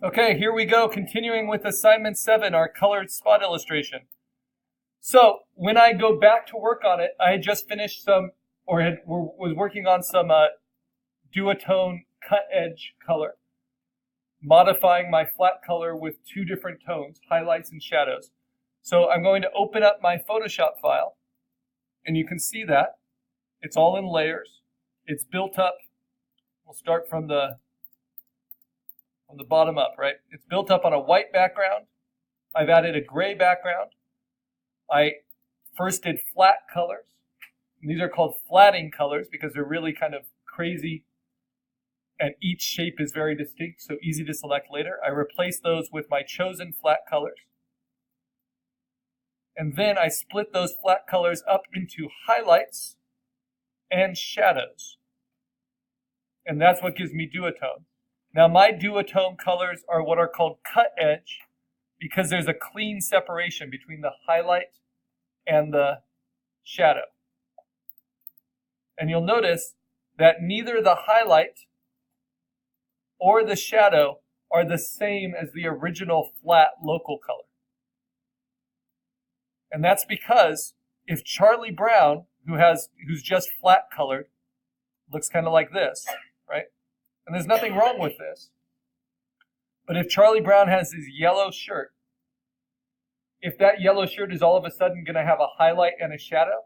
Okay, here we go, continuing with assignment 7, our colored spot illustration. So when I go back to work on it, I had just finished was working on some duotone cut edge color, modifying my flat color with 2 different tones, highlights and shadows. So I'm going to open up my Photoshop file, and you can see that it's all in layers. It's built up. We'll start from the bottom up, right? It's built up on a white background. I've added a gray background. I first did flat colors. And these are called flatting colors because they're really kind of crazy and each shape is very distinct, so easy to select later. I replaced those with my chosen flat colors. And then I split those flat colors up into highlights and shadows. And that's what gives me duotone. Now my duotone colors are what are called cut edge because there's a clean separation between the highlight and the shadow. And you'll notice that neither the highlight or the shadow are the same as the original flat local color. And that's because if Charlie Brown, who's just flat colored, looks kind of like this, right? And there's nothing wrong with this. But if Charlie Brown has his yellow shirt, if that yellow shirt is all of a sudden going to have a highlight and a shadow,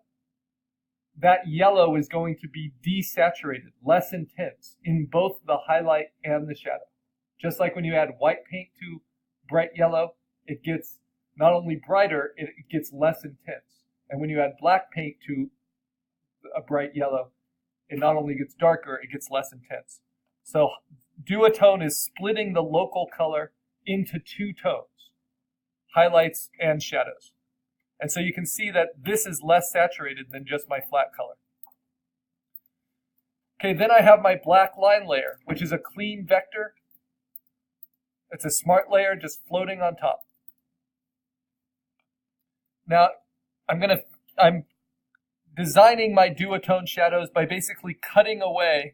that yellow is going to be desaturated, less intense in both the highlight and the shadow. Just like when you add white paint to bright yellow, it gets not only brighter, it gets less intense. And when you add black paint to a bright yellow, it not only gets darker, it gets less intense. So duotone is splitting the local color into 2 tones, highlights and shadows. And so you can see that this is less saturated than just my flat color. Okay, then I have my black line layer, which is a clean vector. It's a smart layer just floating on top. Now, I'm designing my duotone shadows by basically cutting away.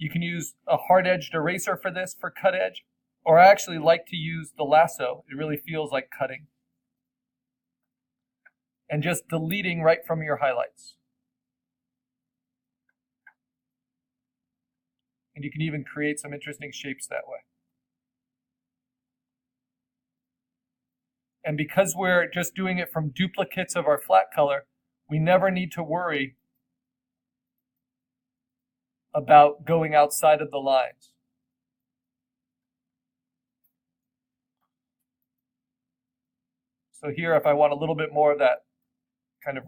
You can use a hard-edged eraser for this, for cut edge, or I actually like to use the lasso. It really feels like cutting. And just deleting right from your highlights. And you can even create some interesting shapes that way. And because we're just doing it from duplicates of our flat color, we never need to worry about going outside of the lines. So here, if I want a little bit more of that kind of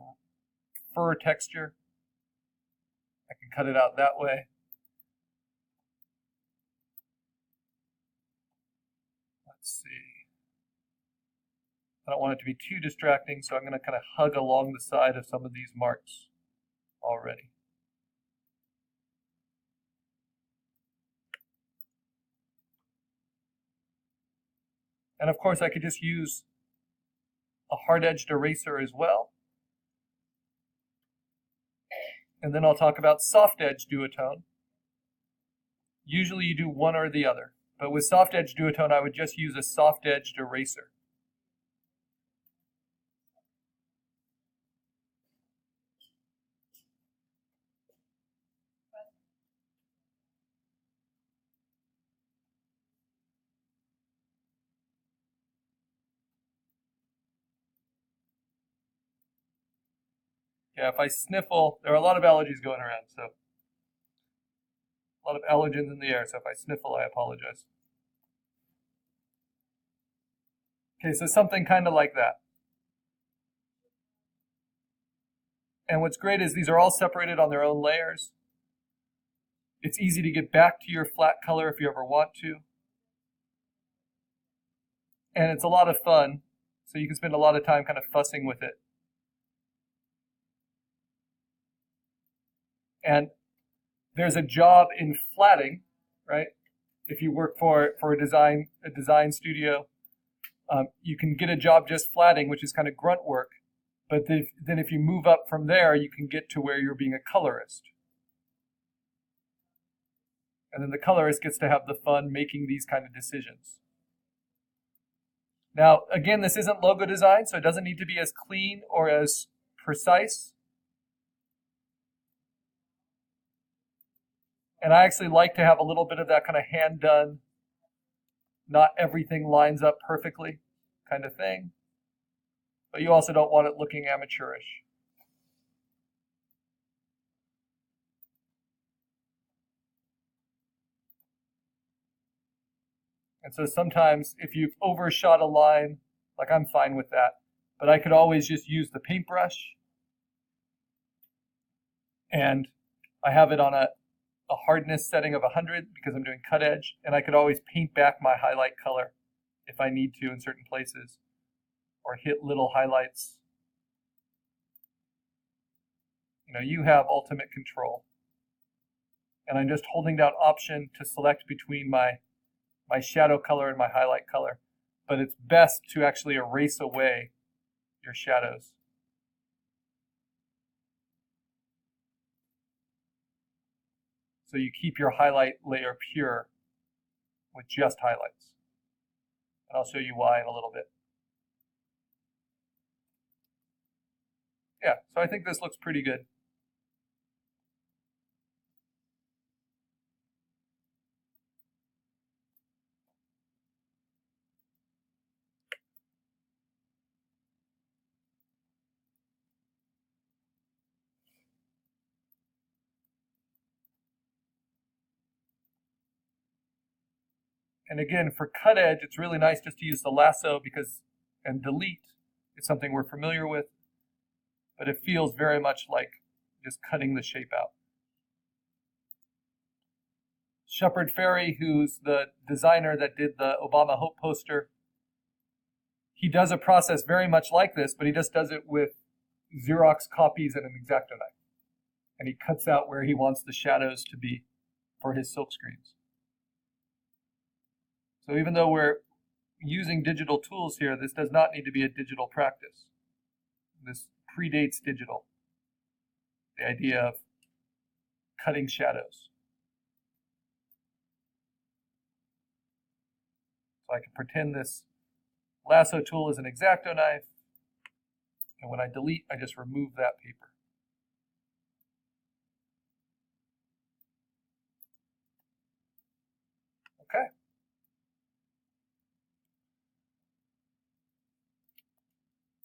fur texture, I can cut it out that way. Let's see. I don't want it to be too distracting, so I'm going to kind of hug along the side of some of these marks already. And of course, I could just use a hard-edged eraser as well. And then I'll talk about soft-edge duotone. Usually you do one or the other. But with soft-edge duotone, I would just use a soft-edged eraser. Yeah, if I sniffle, there are a lot of allergies going around, so a lot of allergens in the air, so if I sniffle, I apologize. Okay, so something kind of like that. And what's great is these are all separated on their own layers. It's easy to get back to your flat color if you ever want to. And it's a lot of fun, so you can spend a lot of time kind of fussing with it. And there's a job in flatting, right? If you work for a design studio, you can get a job just flatting, which is kind of grunt work. But then if you move up from there, you can get to where you're being a colorist. And then the colorist gets to have the fun making these kind of decisions. Now, again, this isn't logo design, so it doesn't need to be as clean or as precise. And I actually like to have a little bit of that kind of hand-done, not everything lines up perfectly kind of thing. But you also don't want it looking amateurish. And so sometimes if you've overshot a line, like I'm fine with that, but I could always just use the paintbrush, and I have it on a hardness setting of 100 because I'm doing cut edge, and I could always paint back my highlight color if I need to in certain places, or hit little highlights. You know, you have ultimate control. And I'm just holding down Option to select between my shadow color and my highlight color. But it's best to actually erase away your shadows. So you keep your highlight layer pure with just highlights. And I'll show you why in a little bit. Yeah, so I think this looks pretty good. And again, for cut edge, it's really nice just to use the lasso and delete is something we're familiar with, but it feels very much like just cutting the shape out. Shepard Fairey, who's the designer that did the Obama Hope poster, he does a process very much like this, but he just does it with Xerox copies and an X-Acto knife. And he cuts out where he wants the shadows to be for his silk screens. So even though we're using digital tools here, this does not need to be a digital practice. This predates digital, the idea of cutting shadows. So I can pretend this lasso tool is an X-Acto knife, and when I delete, I just remove that paper. Okay.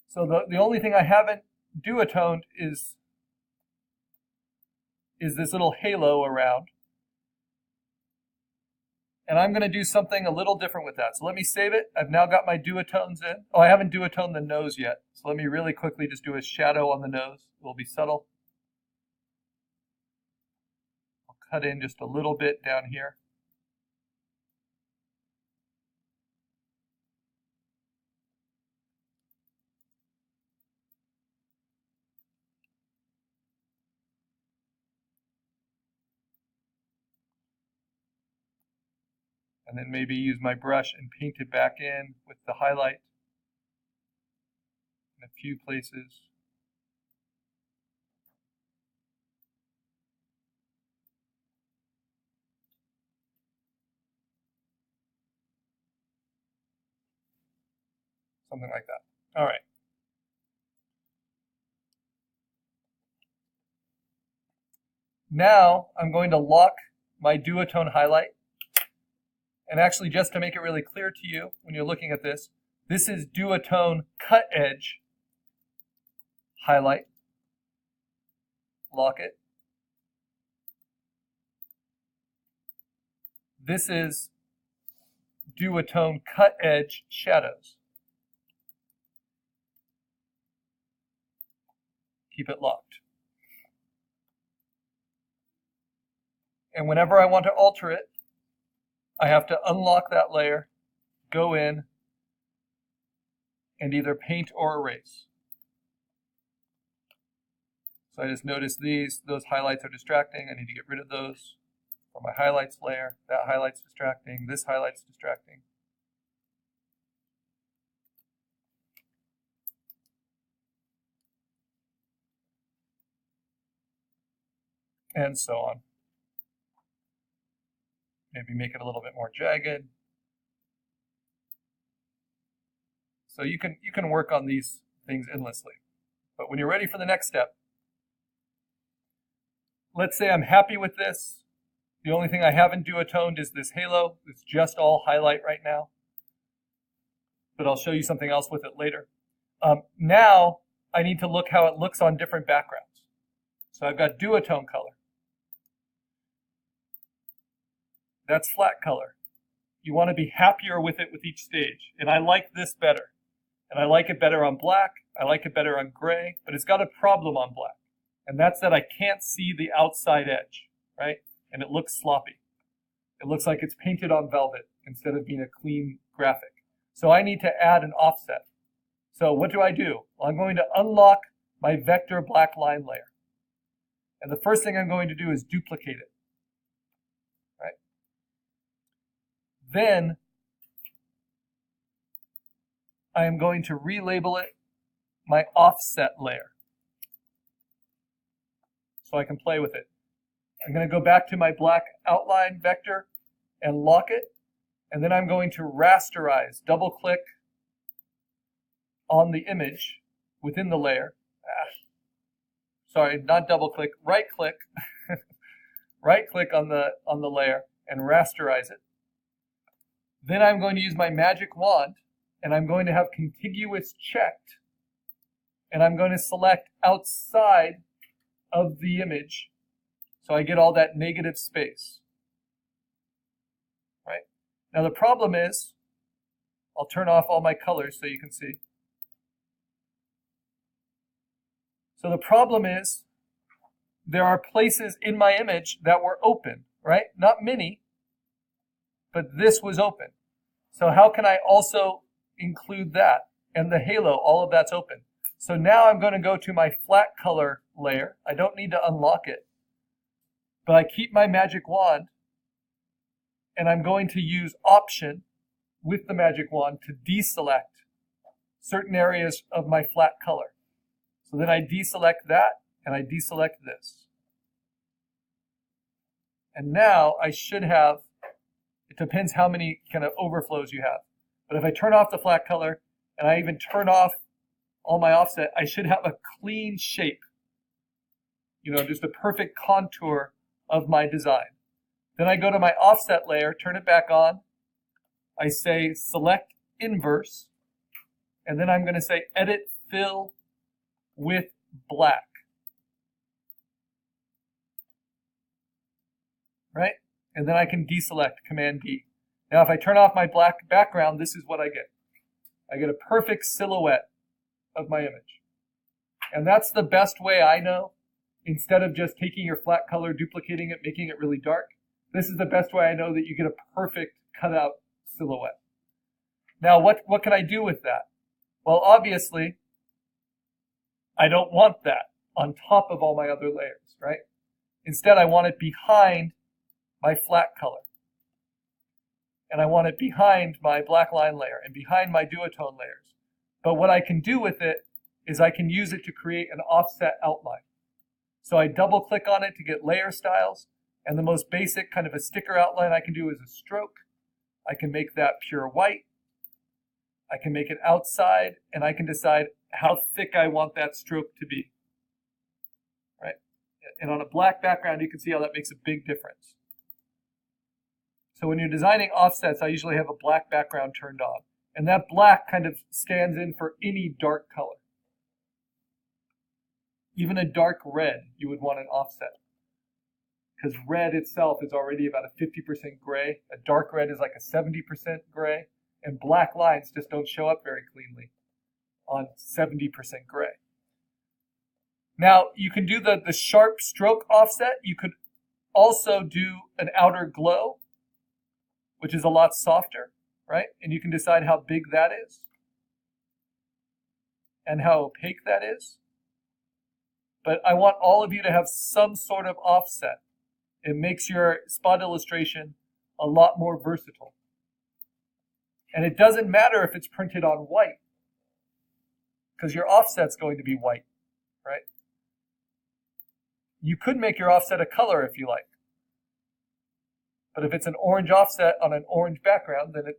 So the only thing I haven't duotoned is this little halo around. And I'm going to do something a little different with that. So let me save it. I've now got my duotones in. Oh, I haven't duotoned the nose yet. So let me really quickly just do a shadow on the nose. It will be subtle. I'll cut in just a little bit down here. And then maybe use my brush and paint it back in with the highlight in a few places. Something like that. All right. Now I'm going to lock my duotone highlight. And actually, just to make it really clear to you when you're looking at this, this is duotone cut edge highlight. Lock it. This is duotone cut edge shadows. Keep it locked. And whenever I want to alter it, I have to unlock that layer, go in, and either paint or erase. So I just notice those highlights are distracting. I need to get rid of those from my highlights layer. That highlight's distracting. This highlight's distracting. And so on. Maybe make it a little bit more jagged. So you can work on these things endlessly. But when you're ready for the next step, let's say I'm happy with this. The only thing I haven't duotoned is this halo. It's just all highlight right now. But I'll show you something else with it later. Now I need to look how it looks on different backgrounds. So I've got duotone color. That's flat color. You want to be happier with it with each stage. And I like this better. And I like it better on black. I like it better on gray. But it's got a problem on black. And that's that I can't see the outside edge, right? And it looks sloppy. It looks like it's painted on velvet instead of being a clean graphic. So I need to add an offset. So what do? Well, I'm going to unlock my vector black line layer. And the first thing I'm going to do is duplicate it. Right? Then I am going to relabel it my offset layer. So I can play with it. I'm going to go back to my black outline vector and lock it. And then I'm going to rasterize, double click on the image within the layer. Sorry, not double click, right click. Right click on the layer and rasterize it. Then I'm going to use my magic wand and I'm going to have contiguous checked. And I'm going to select outside of the image so I get all that negative space. Right? Now the problem is, I'll turn off all my colors so you can see. So the problem is, there are places in my image that were open, right? Not many, but this was open. So how can I also include that? And the halo, all of that's open. So now I'm going to go to my flat color layer. I don't need to unlock it. But I keep my magic wand, and I'm going to use Option with the magic wand to deselect certain areas of my flat color. So then I deselect that, and I deselect this. And now I should have, it depends how many kind of overflows you have. But if I turn off the flat color, and I even turn off all my offset, I should have a clean shape. You know, just a perfect contour of my design. Then I go to my offset layer, turn it back on. I say select inverse, and then I'm going to say edit fill with black. Right? And then I can deselect, Command D. Now if I turn off my black background, this is what I get. I get a perfect silhouette of my image. And that's the best way I know, instead of just taking your flat color, duplicating it, making it really dark. This is the best way I know that you get a perfect cutout silhouette. Now what can I do with that? Well, obviously, I don't want that on top of all my other layers, right? Instead, I want it behind my flat color. And I want it behind my black line layer and behind my duotone layers. But what I can do with it is I can use it to create an offset outline. So I double click on it to get layer styles. And the most basic kind of a sticker outline I can do is a stroke. I can make that pure white. I can make it outside, and I can decide how thick I want that stroke to be. Right? And on a black background, you can see how that makes a big difference. So when you're designing offsets, I usually have a black background turned on. And that black kind of stands in for any dark color. Even a dark red, you would want an offset. Because red itself is already about a 50% gray. A dark red is like a 70% gray. And black lines just don't show up very cleanly on 70% gray. Now, you can do the sharp stroke offset. You could also do an outer glow, which is a lot softer, right? And you can decide how big that is and how opaque that is. But I want all of you to have some sort of offset. It makes your spot illustration a lot more versatile. And it doesn't matter if it's printed on white, because your offset's going to be white, right? You could make your offset a color if you like. But if it's an orange offset on an orange background, then it